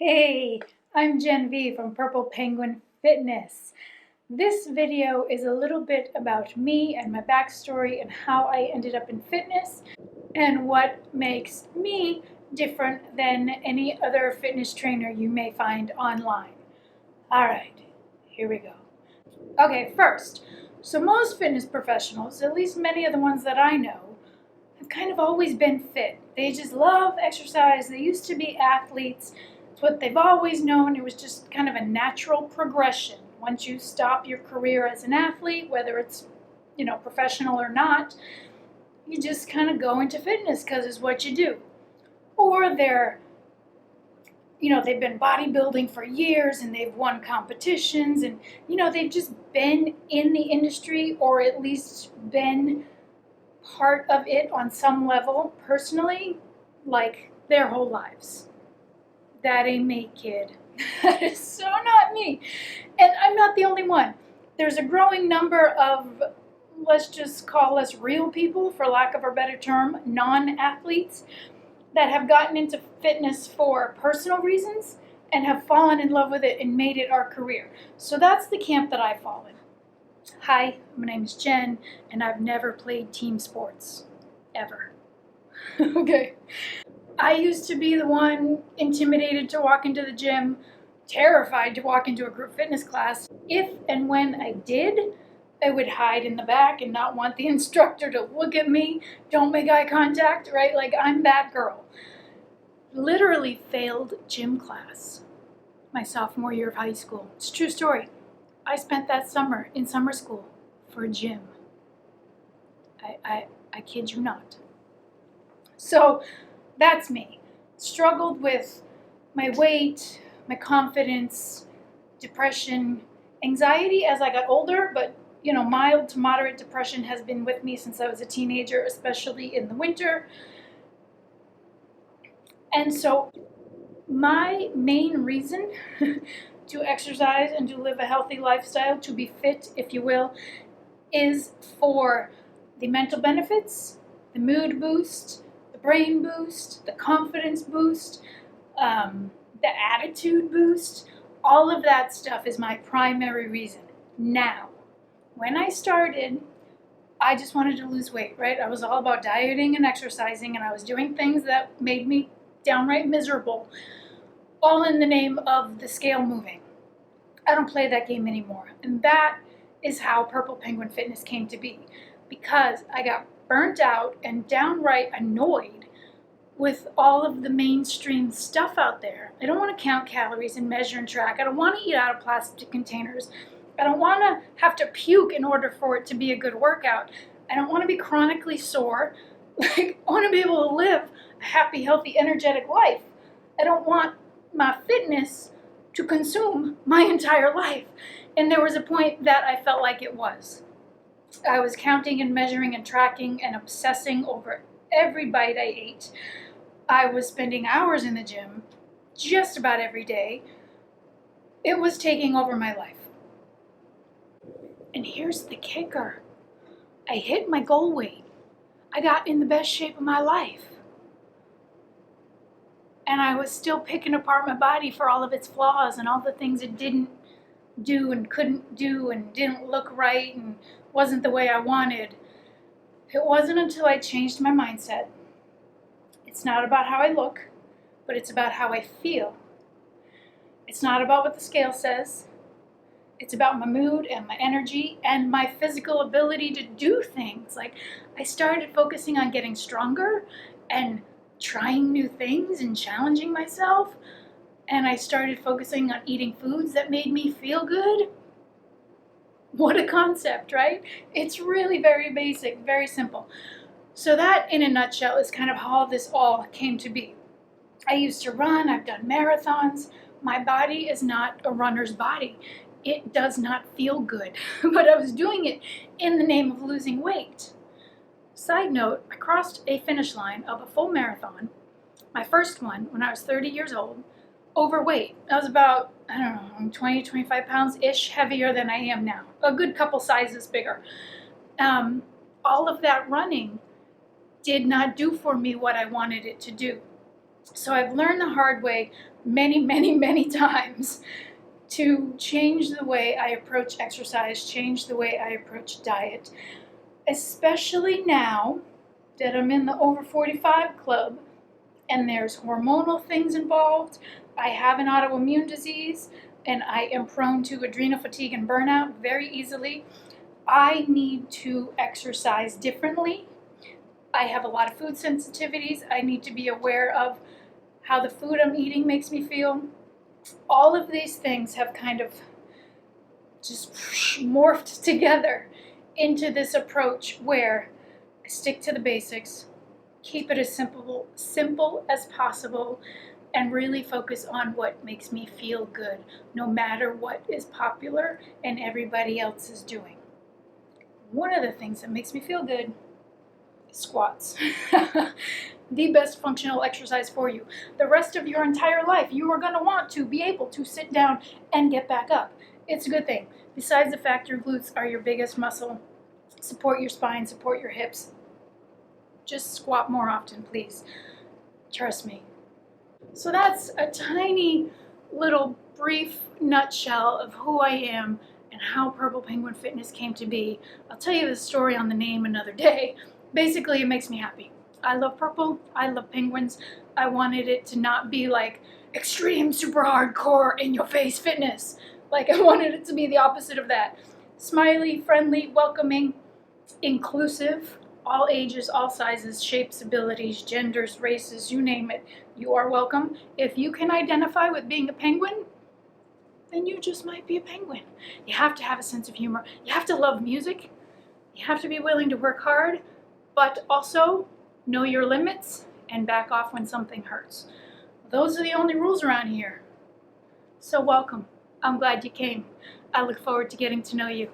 Hey, I'm Jenn V from Purple Penguin Fitness. This video is a little bit about me and my backstory and how I ended up in fitness and what makes me different than any other fitness trainer you may find online. All right, here we go. Okay, first, so most fitness professionals, at least many of the ones that I know, have kind of always been fit. They just love exercise. They used to be athletes. It's what they've always known. It was just kind of a natural progression. Once you stop your career as an athlete, whether it's, professional or not, you just kind of go into fitness because it's what you do. Or they've been bodybuilding for years and they've won competitions and, they've just been in the industry or at least been part of it on some level personally, like their whole lives. That ain't me, kid. That is so not me. And I'm not the only one. There's a growing number of, let's just call us real people, for lack of a better term, non-athletes, that have gotten into fitness for personal reasons and have fallen in love with it and made it our career. So that's the camp that I fall in. Hi, my name is Jen, and I've never played team sports, ever. Okay. I used to be the one intimidated to walk into the gym, terrified to walk into a group fitness class. If and when I did, I would hide in the back and not want the instructor to look at me, don't make eye contact, right? Like, I'm that girl. Literally failed gym class my sophomore year of high school. It's a true story. I spent that summer in summer school for a gym. I kid you not. So that's me. Struggled with my weight, my confidence, depression, anxiety as I got older, but mild to moderate depression has been with me since I was a teenager, especially in the winter. And so my main reason to exercise and to live a healthy lifestyle, to be fit, if you will, is for the mental benefits, the mood boost, the brain boost, the confidence boost, the attitude boost. All of that stuff is my primary reason. Now, when I started, I just wanted to lose weight, right? I was all about dieting and exercising, and I was doing things that made me downright miserable, all in the name of the scale moving. I don't play that game anymore. And that is how Purple Penguin Fitness came to be, because I got burnt out and downright annoyed with all of the mainstream stuff out there. I don't want to count calories and measure and track. I don't want to eat out of plastic containers. I don't want to have to puke in order for it to be a good workout. I don't want to be chronically sore. I want to be able to live a happy, healthy, energetic life. I don't want my fitness to consume my entire life. And there was a point that I felt like it was. I was counting and measuring and tracking and obsessing over every bite I ate. I was spending hours in the gym just about every day. It was taking over my life. And here's the kicker. I hit my goal weight. I got in the best shape of my life. And I was still picking apart my body for all of its flaws and all the things it didn't do and couldn't do and didn't look right and wasn't the way I wanted. It wasn't until I changed my mindset. It's not about how I look, but it's about how I feel. It's not about what the scale says. It's about my mood and my energy and my physical ability to do things. Like, I started focusing on getting stronger and trying new things and challenging myself. And I started focusing on eating foods that made me feel good. What a concept, right? It's really very basic, very simple. So that, in a nutshell, is kind of how this all came to be. I used to run. I've done marathons. My body is not a runner's body. It does not feel good. But I was doing it in the name of losing weight. Side note, I crossed a finish line of a full marathon, my first one, when I was 30 years old, overweight. I was about, 20, 25 pounds-ish heavier than I am now. A good couple sizes bigger. All of that running did not do for me what I wanted it to do. So I've learned the hard way many, many, many times to change the way I approach exercise, change the way I approach diet, especially now that I'm in the over 45 club and there's hormonal things involved. I have an autoimmune disease and I am prone to adrenal fatigue and burnout very easily. I need to exercise differently. I have a lot of food sensitivities. I need to be aware of how the food I'm eating makes me feel. All of these things have kind of just morphed together into this approach where I stick to the basics, keep it as simple as possible, and really focus on what makes me feel good, no matter what is popular and everybody else is doing. One of the things that makes me feel good is squats. The best functional exercise for you. The rest of your entire life, you are going to want to be able to sit down and get back up. It's a good thing. Besides the fact your glutes are your biggest muscle, support your spine, support your hips. Just squat more often, please. Trust me. So that's a tiny little brief nutshell of who I am and how Purple Penguin Fitness came to be. I'll tell you the story on the name another day. Basically, it makes me happy. I love purple. I love penguins. I wanted it to not be like extreme, super hardcore, in-your-face fitness. Like, I wanted it to be the opposite of that. Smiley, friendly, welcoming, inclusive, all ages, all sizes, shapes, abilities, genders, races, you name it. You are welcome. If you can identify with being a penguin, then you just might be a penguin. You have to have a sense of humor. You have to love music. You have to be willing to work hard, but also know your limits and back off when something hurts. Those are the only rules around here. So welcome. I'm glad you came. I look forward to getting to know you.